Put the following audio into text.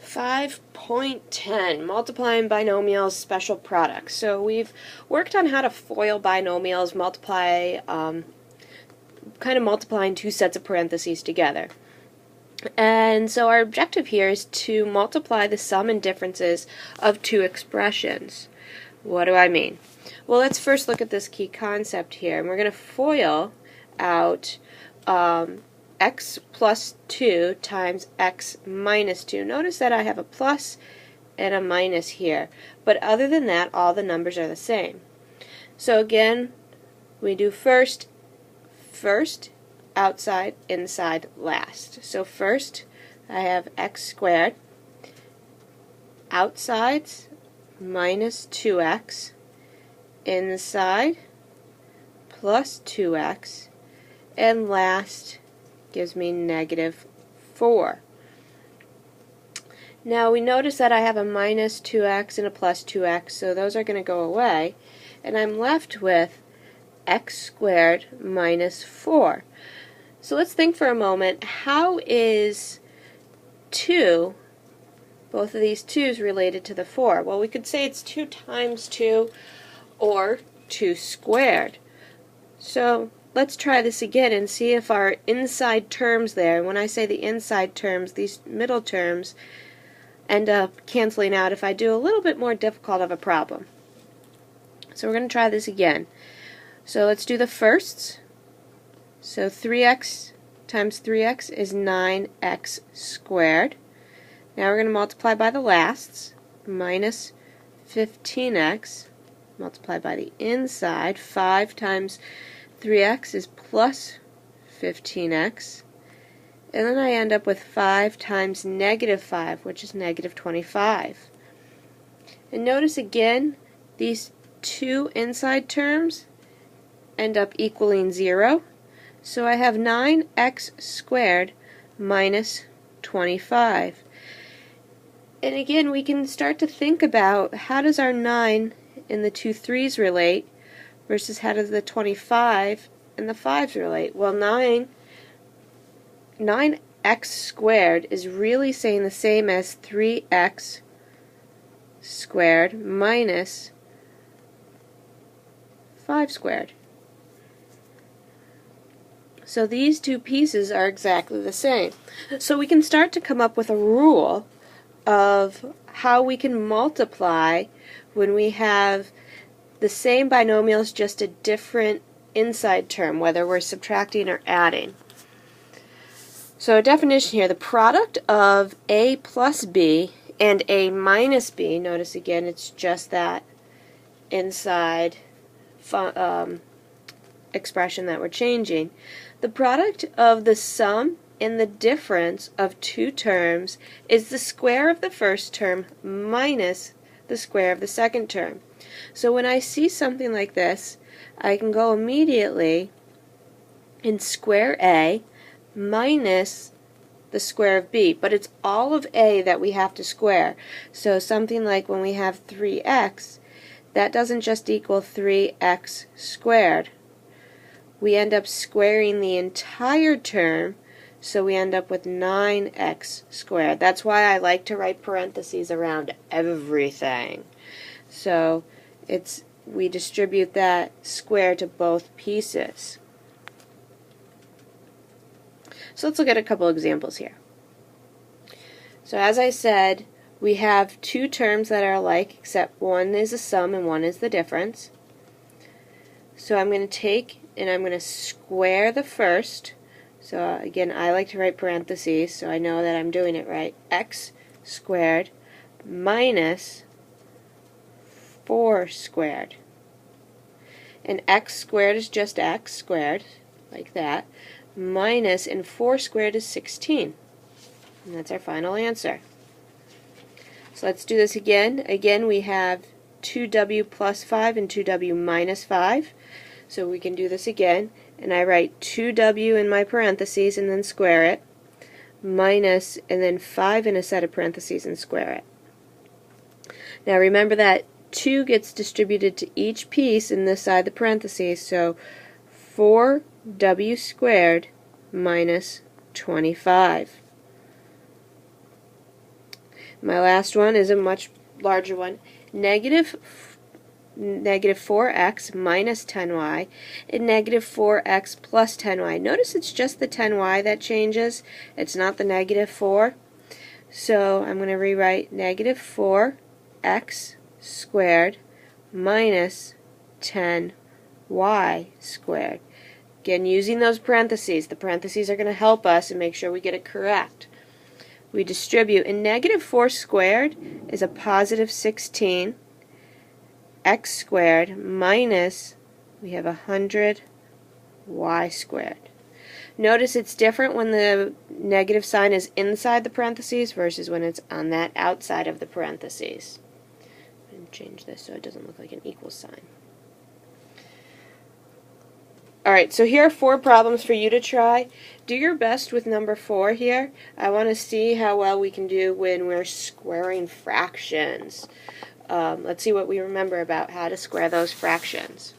5.10, multiplying binomials, special products. So we've worked on how to FOIL binomials, kind of multiplying two sets of parentheses together. And so our objective here is to multiply the sum and differences of two expressions. What do I mean? Well, let's first look at this key concept here. And we're going to FOIL out x plus 2 times x minus 2. Notice that I have a plus and a minus here. But other than that, all the numbers are the same. So again, we do first, outside, inside, last. So first, I have x squared, outsides, minus 2x, inside, plus 2x, and last gives me negative 4. Now we notice that I have a minus 2x and a plus 2x, so those are going to go away, and I'm left with x squared minus 4. So let's think for a moment, how is 2, both of these 2's, related to the 4? Well, we could say it's 2 times 2 or 2 squared. So let's try this again and see if our inside terms there, and when I say the inside terms, these middle terms end up canceling out if I do a little bit more difficult of a problem. So we're going to try this again. So let's do the firsts. So 3x times 3x is 9x squared. Now we're going to multiply by the lasts, minus 15x, multiply by the inside, 5 times 3x is plus 15x, and then I end up with 5 times negative 5, which is negative 25. And notice again, these two inside terms end up equaling 0, so I have 9x squared minus 25. And again, we can start to think about how does our 9 and the two 3's relate versus how does the 25 and the 5's relate? Well, 9x squared is really saying the same as 3x squared minus 5 squared. So these two pieces are exactly the same. So we can start to come up with a rule of how we can multiply when we have the same binomials, just a different inside term, whether we're subtracting or adding. So a definition here, the product of a plus b and a minus b, notice again it's just that inside expression that we're changing. The product of the sum and the difference of two terms is the square of the first term minus the square of the second term. So when I see something like this, I can go immediately and square a minus the square of b, but it's all of a that we have to square. So something like when we have 3x, that doesn't just equal 3x squared. We end up squaring the entire term, so we end up with 9x squared. That's why I like to write parentheses around everything. So we distribute that square to both pieces. So let's look at a couple examples here. So as I said, we have two terms that are alike, except one is a sum and one is the difference. So I'm going to take and I'm going to square the first. So again, I like to write parentheses, so I know that I'm doing it right. X squared minus 4 squared. And x squared is just x squared, like that, minus, and 4 squared is 16. And that's our final answer. So let's do this again. Again, we have 2w plus 5 and 2w minus 5. So we can do this again, and I write 2w in my parentheses and then square it, minus, and then 5 in a set of parentheses and square it. Now remember that 2 gets distributed to each piece in this side of the parentheses, so 4w squared minus 25. My last one is a much larger one. Negative 4x minus 10y and negative 4x plus 10y. Notice it's just the 10y that changes. It's not the negative 4. So I'm going to rewrite negative 4x squared minus 10y squared. Again, using those parentheses. The parentheses are going to help us and make sure we get it correct. We distribute, and negative 4 squared is a positive 16. X squared minus, we have 100 y squared. Notice it's different when the negative sign is inside the parentheses versus when it's on that outside of the parentheses. I'm going to change this so it doesn't look like an equal sign. Alright, so here are 4 problems for you to try. Do your best with number 4 here. I want to see how well we can do when we're squaring fractions. Let's see what we remember about how to square those fractions.